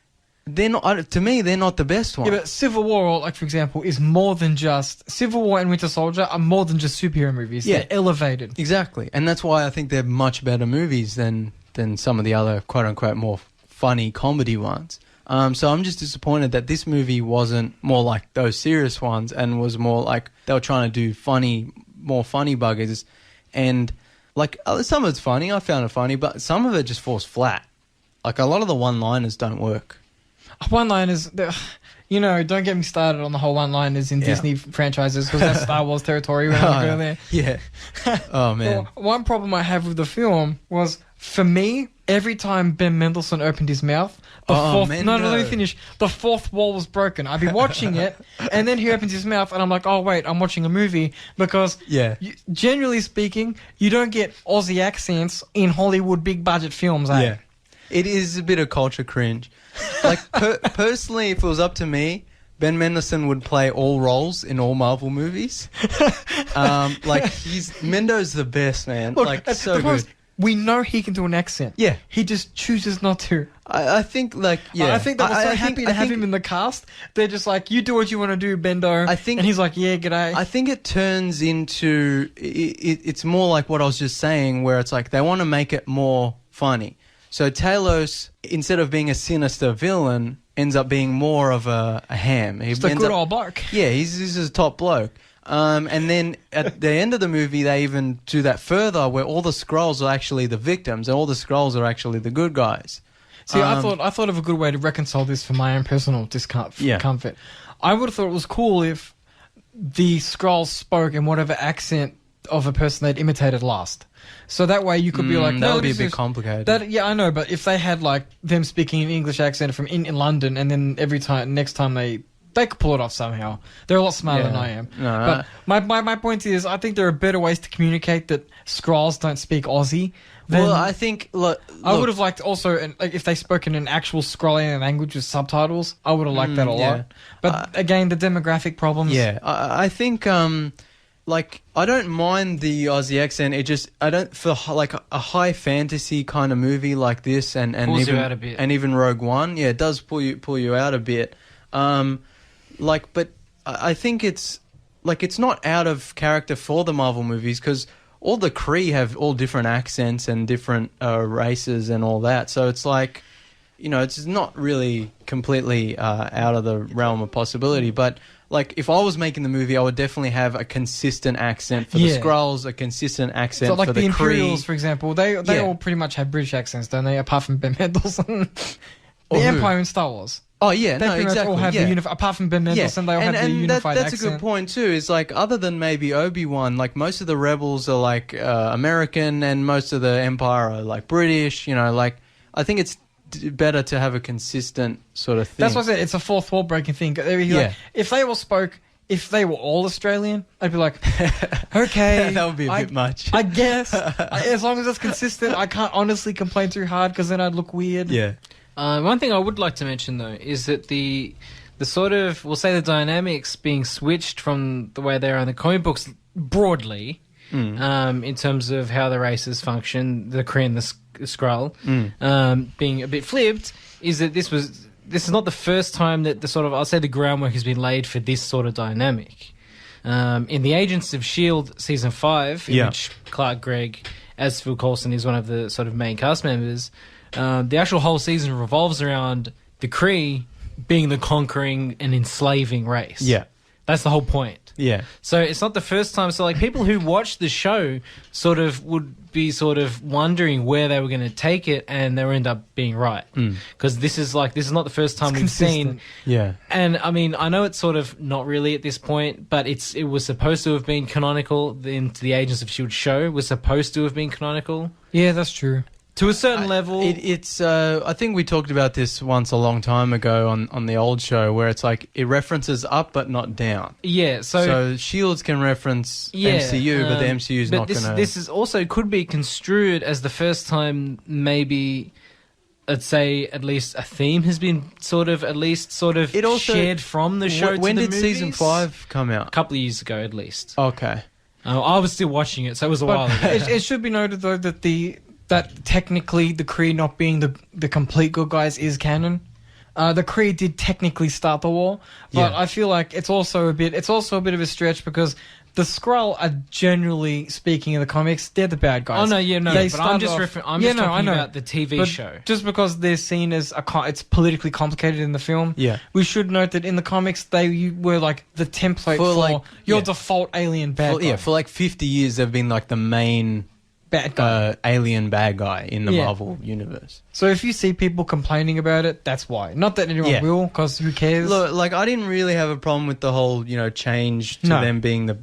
to me, they're not the best ones. Yeah, but Civil War, like for example, is more than just... Civil War and Winter Soldier are more than just superhero movies. Yeah. They're elevated. Exactly. And that's why I think they're much better movies than some of the other quote-unquote more funny comedy ones. So I'm just disappointed that this movie wasn't more like those serious ones and was more like they were trying to do more funny buggers. And like some of it's funny, I found it funny, but some of it just falls flat. Like a lot of the one-liners don't work. One-liners, you know, don't get me started on the whole one-liners in Disney franchises because that's Star Wars territory when I go there. Yeah. Oh, man. Well, one problem I have with the film was, for me, every time Ben Mendelsohn opened his mouth, let me finish. The fourth wall was broken. I'd be watching it, and then he opens his mouth, and I'm like, oh, wait, I'm watching a movie because, generally speaking, you don't get Aussie accents in Hollywood big-budget films, eh? Yeah. It is a bit of culture cringe. Like, personally, if it was up to me, Ben Mendelsohn would play all roles in all Marvel movies. Mendo's the best, man. Look, like, so good. We know he can do an accent. Yeah. He just chooses not to. I think, like, yeah. I think they were so happy to have him in the cast. They're just like, you do what you want to do, Bendo. And he's like, yeah, g'day. I think it turns into... It's more like what I was just saying, where it's like they want to make it more funny. So Talos, instead of being a sinister villain, ends up being more of a ham. He's a good old bloke. Yeah, he's a top bloke. And then at the end of the movie, they even do that further, where all the Skrulls are actually the victims, and all the Skrulls are actually the good guys. See, I thought of a good way to reconcile this for my own personal comfort. I would have thought it was cool if the Skrulls spoke in whatever accent of a person they'd imitated last. So that way you could be like... that would be a bit complicated. Yeah, I know, but if they had like them speaking an English accent from in London, and then next time they could pull it off somehow. They're a lot smarter than I am. No, but my point is, I think there are better ways to communicate that Skrulls don't speak Aussie. Well, I think... Look, I would have liked also, if they spoke in an actual Skrullian language with subtitles, I would have liked that a lot. But again, the demographic problems... Yeah, I think... I don't mind the Aussie accent. For like a high fantasy kind of movie like this, and pulls even you out a bit. And even Rogue One, it does pull you out a bit. But I think it's not out of character for the Marvel movies because all the Kree have all different accents and different races and all that. So it's like it's not really completely out of the realm of possibility, but like if I was making the movie, I would definitely have a consistent accent for the Skrulls, a consistent accent So like for the the Imperials, Kree. for example, they all pretty much have British accents, don't they? Apart from Ben Mendelsohn. The Empire in Star Wars. Oh yeah, They no, pretty much exactly. all have the apart from Ben Mendelsohn, they all have the unified that's accent. a good point too. Is like other than maybe Obi-Wan, like most of the rebels are like American, and most of the Empire are like British. Like I think it's better to have a consistent sort of thing. That's what I said. It's a fourth wall breaking thing. Like, if they were all Australian, I'd be like, okay, that would be a bit much. I guess as long as it's consistent, I can't honestly complain too hard because then I'd look weird. Yeah. One thing I would like to mention though is that the sort of, we'll say, the dynamics being switched from the way they are in the comic books broadly, in terms of how the races function, the Kree and the Skrull, being a bit flipped, is that this is not the first time that I'll say the groundwork has been laid for this sort of dynamic. In the Agents of S.H.I.E.L.D. season 5, in which Clark Gregg as Phil Coulson is one of the sort of main cast members, the actual whole season revolves around the Kree being the conquering and enslaving race. Yeah. That's the whole point. Yeah. So it's not the first time. So like people who watch the show sort of would be sort of wondering where they were going to take it, and they would end up being right. Because this is not the first time we've seen. Yeah. And I mean, I know it's sort of not really at this point, but it was supposed to have been canonical. The Agents of S.H.I.E.L.D. show was supposed to have been canonical. Yeah, that's true. To a certain level. It's I think we talked about this once a long time ago on the old show, where it's like it references up but not down. Yeah, so Shields can reference MCU, but the MCU's not going to... This is also could be construed as the first time maybe, let's say, at least a theme has been it also shared from the show to the When did movies. season 5 come out? A couple of years ago, at least. Okay. I was still watching it, so it was a while ago. It should be noted, though, that technically the Kree not being the complete good guys is canon. The Kree did technically start the war, but I feel like it's also a bit of a stretch because the Skrull are, generally speaking, in the comics, they're the bad guys. Oh no, yeah, no. They But I'm just started off- talking about the TV But show. just because they're seen as it's politically complicated in the film, we should note that in the comics they were like the template for your default alien bad guy. Yeah, for like 50 years they've been like the main bad guy. alien bad guy in the Marvel universe. So if you see people complaining about it, that's why. Not that anyone will, because who cares? Look, like I didn't really have a problem with the whole, change to them being the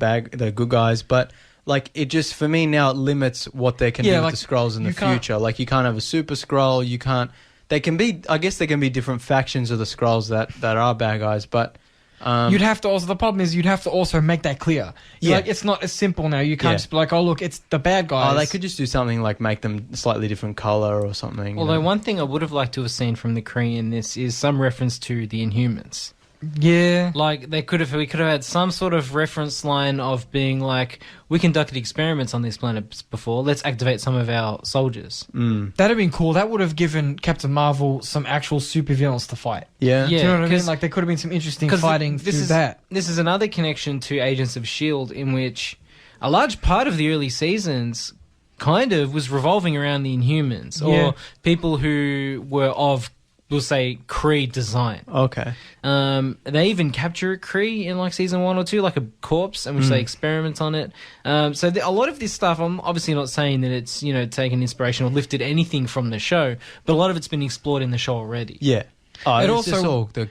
good guys, but like it just, for me now, it limits what they can do with the Skrulls in the future. Like you can't have a super Skrull, you can't. They can be, I guess, there can be different factions of the Skrulls that are bad guys, but. You'd have to also, the problem is you'd have to also make that clear. Like, it's not as simple now. You can't just be like, oh, look, it's the bad guys. Oh, they could just do something like make them slightly different color or something. Although one thing I would have liked to have seen from the Kree in this is some reference to the Inhumans. Yeah. Like we could have had some sort of reference line of being like, we conducted experiments on these planets before, let's activate some of our soldiers. That'd have been cool. That would have given Captain Marvel some actual supervillains to fight. Yeah. Do you know what I mean? Like there could have been some interesting fighting through that. This is another connection to Agents of S.H.I.E.L.D. in which a large part of the early seasons kind of was revolving around the Inhumans or people who were of, we'll say, Kree design. Okay. They even capture a Kree in like season 1 or 2, like a corpse, in which they experiment on it. So a lot of this stuff, I'm obviously not saying that it's, taken inspiration or lifted anything from the show, but a lot of it's been explored in the show already. Yeah. It also would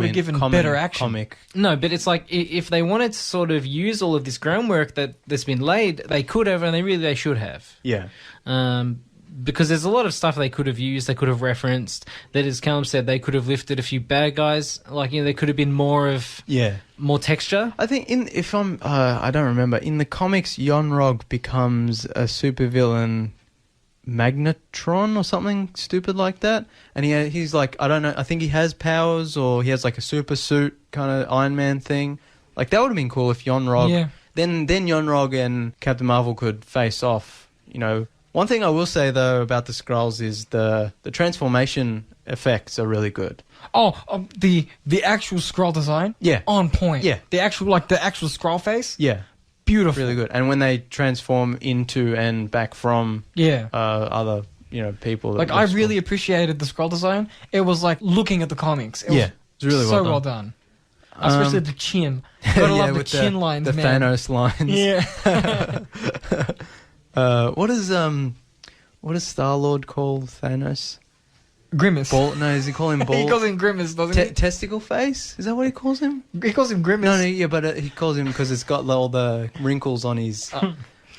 have given better action. Comic. No, but it's like if they wanted to sort of use all of this groundwork that's been laid, they could have, and they should have. Yeah. Because there's a lot of stuff they could have used, they could have referenced, that, as Callum said, they could have lifted a few bad guys. Like, there could have been more texture. I think I don't remember, in the comics, Yon-Rogg becomes a supervillain, Magnetron or something stupid like that. And he's like, I don't know, I think he has powers, or he has like a super suit kind of Iron Man thing. Like, that would have been cool if Yon-Rogg... Yeah. Then Yon-Rogg and Captain Marvel could face off, One thing I will say, though, about the Skrulls is the transformation effects are really good. Oh, the actual Skrull design? Yeah. On point. Yeah. The actual Skrull face? Yeah. Beautiful. Really good. And when they transform into and back from other people. That Like, I really appreciated the scroll design. It was like looking at the comics. It was it's really so well done. Especially the chin. Gotta love the with chin lines, the man. Thanos lines. Yeah. What does Star-Lord call Thanos? Grimace. No, does he call him ball? He calls him Grimace, doesn't he? Testicle face? Is that what he calls him? He calls him Grimace. No, yeah, but he calls him because it's got all the wrinkles on his.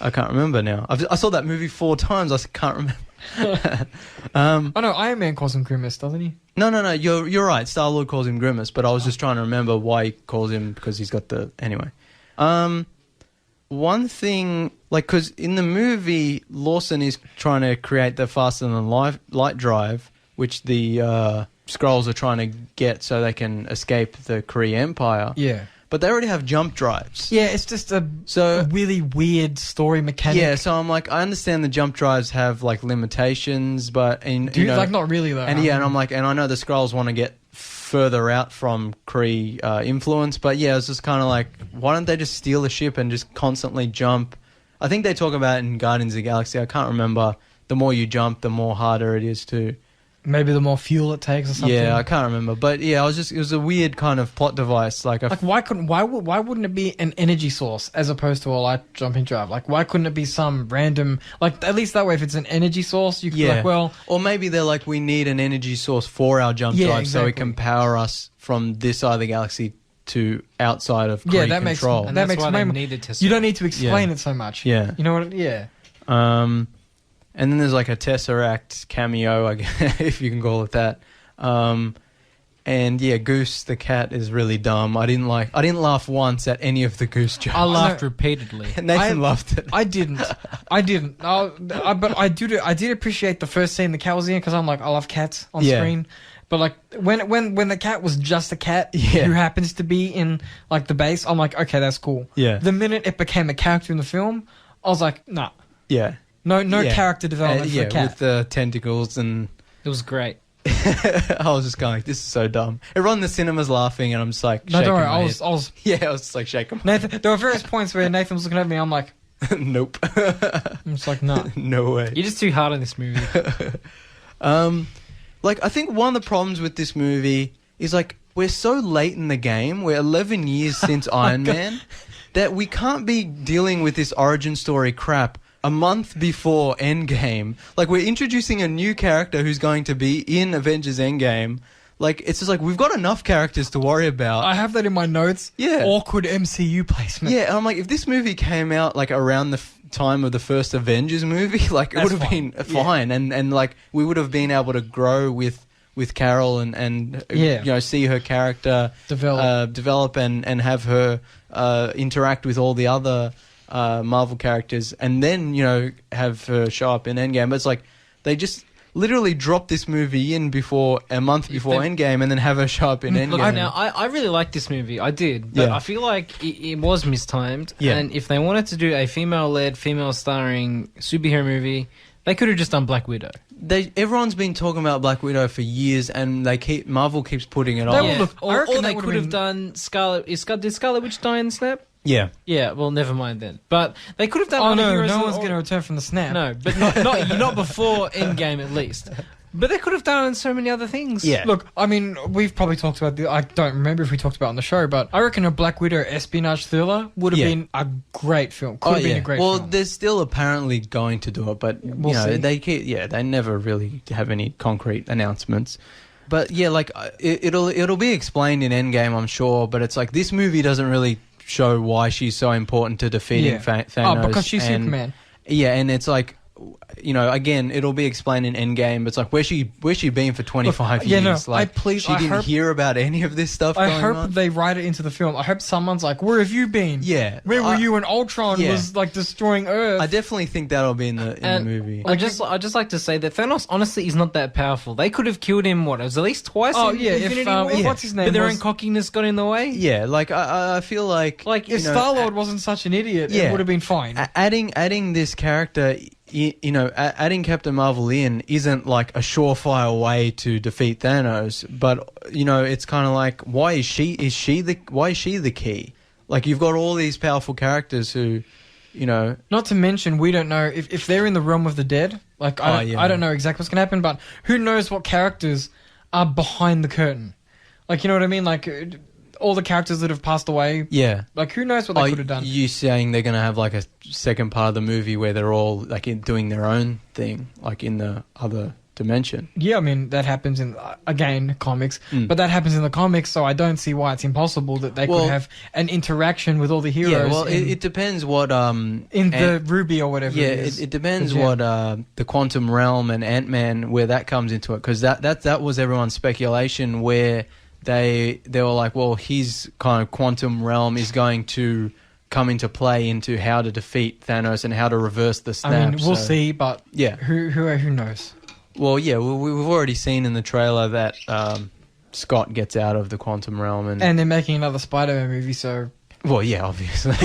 I can't remember now. I saw that movie 4 times. I can't remember. Oh no, Iron Man calls him Grimace, doesn't he? No. You're right. Star-Lord calls him Grimace, but I was just trying to remember why he calls him because he's got the anyway. One thing, like, because in the movie, Lawson is trying to create the faster than light drive, which the Skrulls are trying to get so they can escape the Kree Empire. Yeah. But they already have jump drives. Yeah, it's just a really weird story mechanic. Yeah, so I'm like, I understand the jump drives have like limitations, but like not really though. And and I'm like, and I know the Skrulls want to get further out from Kree influence, but yeah, it's just kind of like, why don't they just steal the ship and just constantly jump? I think they talk about it in Guardians of the Galaxy. I can't remember. The more you jump, the more harder it is to. Maybe the more fuel it takes or something. Yeah, I can't remember, but yeah, it was a weird kind of plot device. Like why wouldn't it be an energy source as opposed to a light jumping drive? Like, why couldn't it be some random, like, at least that way, if it's an energy source, you could be like, well, or maybe they're like, we need an energy source for our jump drive so it can power us from this side of the galaxy to outside of Kree control. And that's why they needed to. You don't need to explain it so much. Yeah, you know what? Yeah. And then there's like a Tesseract cameo, I guess, if you can call it that. And yeah, Goose the cat is really dumb. I didn't laugh once at any of the Goose jokes. I laughed repeatedly. Nathan loved it. I didn't. But I did appreciate the first scene the cat was in because I'm like, I love cats on screen. But like when the cat was just a cat who happens to be in like the base, I'm like, okay, that's cool. Yeah. The minute it became a character in the film, I was like, nah. Yeah. No character development for a cat. With the tentacles and... It was great. I was just going, this is so dumb. Everyone in the cinema's laughing and I'm just like shaking my head. I was just like shaking my head. There were various points where Nathan was looking at me, I'm like... Nope. I'm just like, no. No way. You're just too hard on this movie. Like, I think one of the problems with this movie is, like, we're so late in the game. We're 11 years since Iron Man that we can't be dealing with this origin story crap a month before Endgame. Like, we're introducing a new character who's going to be in Avengers Endgame. Like, it's just like, we've got enough characters to worry about. I have that in my notes. Yeah. Awkward MCU placement. Yeah, and I'm like, if this movie came out, like, around the time of the first Avengers movie, like, it would have been fine. And, like, we would have been able to grow with Carol and see her character develop and have her interact with all the other Marvel characters, and then have her show up in Endgame. But it's like they just literally dropped this movie in a month before Endgame, and then have her show up in Endgame. Look, now I really liked this movie. I did, but I feel like it was mistimed. Yeah. And if they wanted to do a female-led, female-starring superhero movie, they could have just done Black Widow. Everyone's been talking about Black Widow for years, and Marvel keeps putting it on. Yeah. Or they could have done Scarlet. Did Scarlet Witch die in the snap? Yeah. Yeah, well, never mind then. But they could have done other no heroes. No one's going to return from the snap. No, but not before Endgame at least. But they could have done so many other things. Yeah. Look, I mean, we've probably talked about I don't remember if we talked about it on the show, but I reckon a Black Widow espionage thriller would have been a great film. Could have been a great film. Well, they're still apparently going to do it, but we'll see. They never really have any concrete announcements. But yeah, like it'll be explained in Endgame, I'm sure. But it's like this movie doesn't really show why she's so important to defeating Thanos. Oh, because she's Superman. Yeah, and it's like, again, it'll be explained in Endgame, but it's like, where's she been for 25 years? No, like, she didn't hear about any of this stuff going on. I hope they write it into the film. I hope someone's like, where have you been? Yeah. Where were you when Ultron was, like, destroying Earth? I definitely think that'll be in the movie. I just like to say that Thanos, honestly, is not that powerful. They could have killed him, it was at least twice in Infinity War? If what's his name but their own cockiness got in the way? Yeah, like, I feel like... if Star-Lord wasn't such an idiot, it would have been fine. Adding this character... adding Captain Marvel in isn't like a surefire way to defeat Thanos, but it's kind of like, why is she the key? Like, you've got all these powerful characters who, Not to mention, we don't know if they're in the realm of the dead. Like, I don't know exactly what's going to happen, but who knows what characters are behind the curtain. Like, you know what I mean? Like, all the characters that have passed away. Yeah. Like, who knows what they could have done. You saying they're going to have, like, a second part of the movie where they're all, like, doing their own thing, like, in the other dimension? Yeah, I mean, that happens in, again, comics. But that happens in the comics, so I don't see why it's impossible that they could have an interaction with all the heroes. Yeah, well, it depends what... in the Ruby or whatever it is. It depends what the Quantum Realm and Ant-Man, where that comes into it. Because that was everyone's speculation, where they were like, well, his kind of Quantum Realm is going to come into play into how to defeat Thanos and how to reverse the snap. I mean, we'll see, but yeah. Who knows? Well, yeah, we've already seen in the trailer that Scott gets out of the Quantum Realm. And they're making another Spider-Man movie, so... Well, yeah, obviously.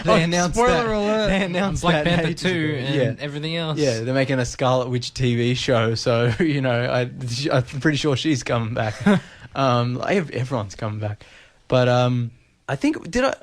They announced spoiler alert. They announced Black that Panther 2 and everything else. Yeah, they're making a Scarlet Witch TV show, so, you know, I'm pretty sure she's coming back. Everyone's coming back. But I think...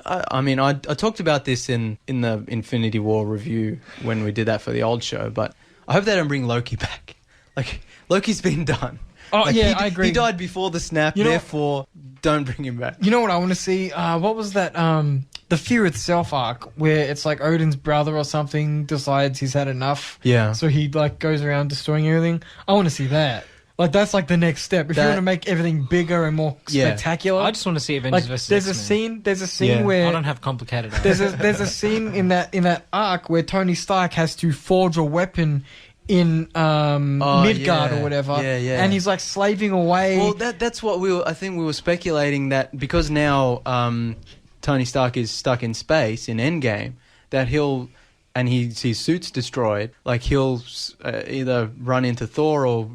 I talked about this in the Infinity War review when we did that for the old show, but I hope they don't bring Loki back. Like, Loki's been done. Oh, like, yeah, I agree. He died before the snap, therefore, don't bring him back. You know what I want to see? What was that? The Fear Itself arc, where it's like Odin's brother or something decides he's had enough. Yeah. So he, like, goes around destroying everything. I want to see that. Like, that's like the next step. If you want to make everything bigger and more spectacular. I just want to see Avengers vs. X-Men. There's a scene where... I don't have complicated there's a scene in that arc where Tony Stark has to forge a weapon in Midgard or whatever, and he's like slaving away. Well, that's what I think we were speculating, that because now Tony Stark is stuck in space in Endgame, that his suit's destroyed. Like, he'll either run into Thor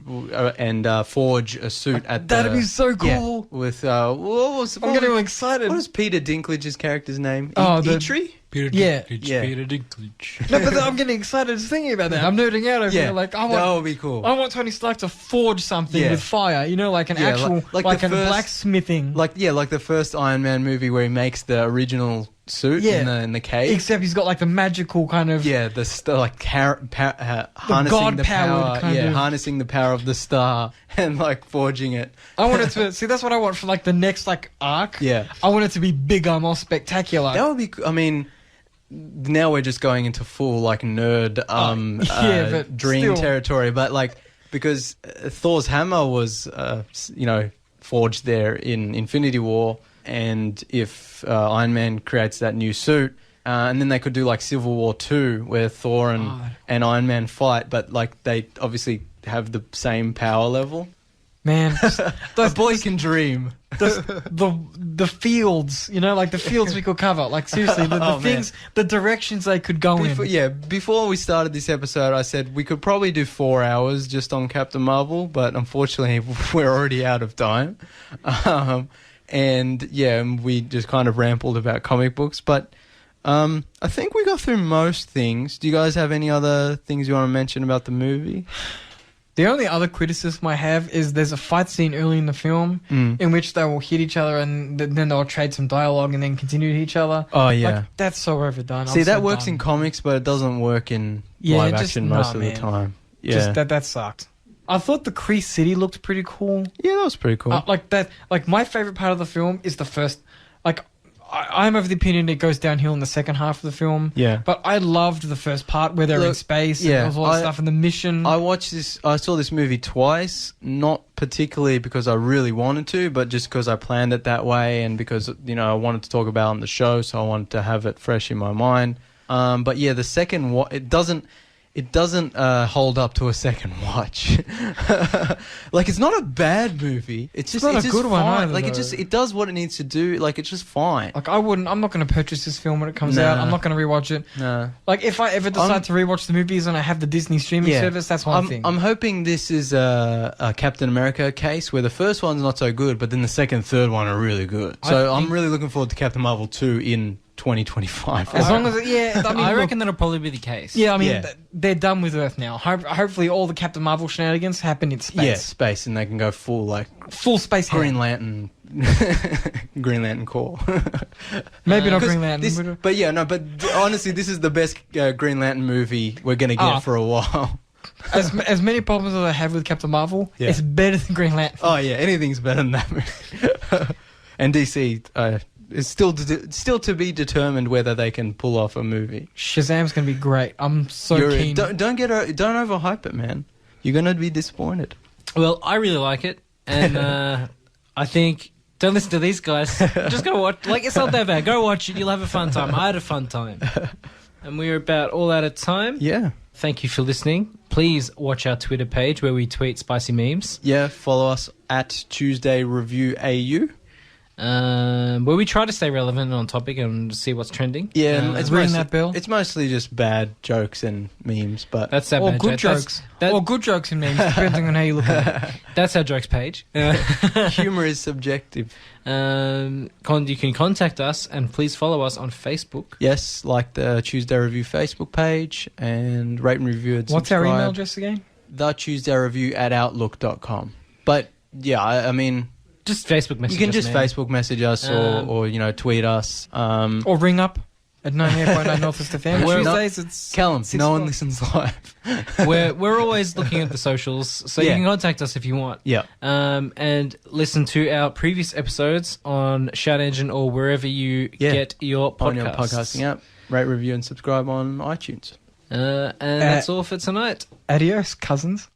and forge a suit at that'd be so cool. Yeah, with I'm getting excited. What is Peter Dinklage's character's name? Oh, Eitri? Peter Dinklage. No, but I'm getting excited just thinking about that. I'm nerding out over here. Like, that would be cool. I want Tony Stark to forge something with fire. You know, like an actual, like a blacksmithing. Like the first Iron Man movie where he makes the original suit in the cave. Except he's got like the magical kind of harnessing the power, harnessing the power of the star and like forging it. I want it to see. That's what I want for like the next like arc. Yeah, I want it to be bigger, more spectacular. That would be. I mean, now we're just going into full like nerd but dream still. territory, but like because Thor's hammer was forged there in Infinity War. And if Iron Man creates that new suit, and then they could do like Civil War 2 where Thor and Iron Man fight, but like they obviously have the same power level. Man, a boy can dream. The fields, like the fields we could cover. Like seriously, the things, the directions they could go in. Yeah, before we started this episode, I said we could probably do 4 hours just on Captain Marvel, but unfortunately we're already out of time. And yeah, we just kind of rambled about comic books, but I think we got through most things. Do you guys have any other things you want to mention about the movie? The only other criticism I have is there's a fight scene early in the film in which they will hit each other and then they'll trade some dialogue and then continue to hit each other. Oh, yeah. Like, that's so overdone. See, that works in comics, but it doesn't work in live action most of the time. Yeah. Just that sucked. I thought the Kree City looked pretty cool. Yeah, that was pretty cool. Like my favorite part of the film is the first. Like, I'm of the opinion it goes downhill in the second half of the film. Yeah. But I loved the first part where they're in space and there was all that stuff and the mission. I saw this movie twice, not particularly because I really wanted to, but just because I planned it that way and because I wanted to talk about it on the show, so I wanted to have it fresh in my mind. But yeah, the second it doesn't hold up to a second watch. Like, it's not a bad movie. It's not a good one either. Like, it does what it needs to do. Like, it's just fine. Like, I'm not going to purchase this film when it comes out. I'm not going to rewatch it. No. Like, if I ever decide to rewatch the movies and I have the Disney streaming service, that's one thing. I'm hoping this is a Captain America case where the first one's not so good, but then the second, third one are really good. So I'm really looking forward to Captain Marvel 2 in 2025. As long as I reckon that'll probably be the case. Yeah, I mean, they're done with Earth now. Hopefully all the Captain Marvel shenanigans happen in space. Yeah, space, and they can go full space Green Lantern. Green Lantern core. Maybe not Green Lantern. But honestly, this is the best Green Lantern movie we're going to get for a while. as many problems as I have with Captain Marvel, Yeah. it's better than Green Lantern. Oh yeah, anything's better than that movie. And DC is still to be determined whether they can pull off a movie. Shazam's gonna be great. I'm so keen. Don't overhype it, man. You're gonna be disappointed. Well, I really like it, and I think don't listen to these guys. Just go watch. Like, it's not that bad. Go watch it. You'll have a fun time. I had a fun time, and we're about all out of time. Yeah. Thank you for listening. Please watch our Twitter page where we tweet spicy memes. Yeah, follow us at Tuesday Review AU. Where we try to stay relevant and on topic and see what's trending. Yeah, ring that bell. It's mostly just bad jokes and memes, but That's our Or bad good joke. jokes. Or good jokes and memes, depending on how you look at it. That's our jokes page. humor is subjective. You can contact us and please follow us on Facebook. Yes, like the Tuesday Review Facebook page and rate and review and What's our subscribe. email address again? TheTuesdayReview@outlook.com. But yeah, I mean, Just Facebook message you can us, just man. Facebook message us or tweet us. Or ring up at 98.9 North East FM. We're not- Tuesdays, it's Callum, 6 no one o'clock. listens live. We're always looking at the socials, so you Yeah. can contact us if you want. Yeah. And listen to our previous episodes on Shout Engine or wherever you get your podcasts. On your podcasting app. Rate, review, and subscribe on iTunes. And that's all for tonight. Adios, cousins.